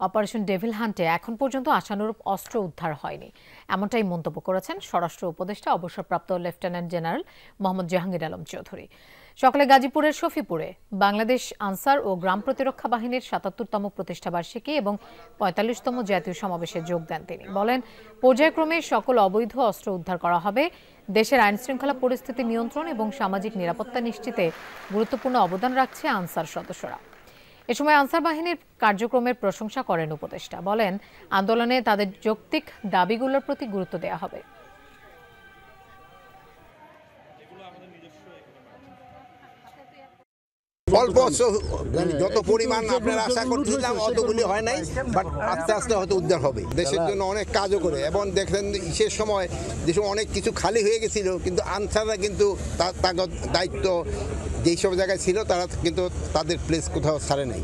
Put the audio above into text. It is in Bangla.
অপারেশন ডেভিল হান্টে এখন পর্যন্ত আশানুরূপ অস্ত্র উদ্ধার হয়নি, এমনটাই মন্তব্য করেছেন স্বরাষ্ট্র উপদেষ্টা অবসরপ্রাপ্ত লেফটেন্যান্ট জেনারেল মোহাম্মদ জাহাঙ্গীর আলম চৌধুরী। সকালে গাজীপুরের শফিপুরে বাংলাদেশ আনসার ও গ্রাম প্রতিরক্ষা বাহিনীর ৭৭তম প্রতিষ্ঠাবার্ষিকী এবং ৪৫তম জাতীয় সমাবেশে যোগ দেন তিনি। বলেন, পর্যায়ক্রমে সকল অবৈধ অস্ত্র উদ্ধার করা হবে। দেশের আইনশৃঙ্খলা পরিস্থিতি নিয়ন্ত্রণ এবং সামাজিক নিরাপত্তা নিশ্চিতে গুরুত্বপূর্ণ অবদান রাখছে আনসার সদস্যরা। এ সময় আনসার বাহিনীর কার্যক্রমের প্রশংসা করেন উপদেষ্টা। বলেন, আন্দোলনে তাদের যৌক্তিক দাবিগুলোর প্রতি গুরুত্ব দেওয়া হবে। অল্প যত পরিমাণ আপনারা আশা করতেছিলাম অতগুলি হয় নাই, বাট আস্তে আস্তে হয়তো উদ্ধার হবে। দেশের জন্য অনেক কাজও করে এবং দেখলেন ইসের সময় যেসব অনেক কিছু খালি হয়ে গেছিল, কিন্তু আনসাররা কিন্তু তার দায়িত্ব যেই সব জায়গায় ছিল তারা কিন্তু তাদের প্লেস কোথাও ছাড়ে নাই।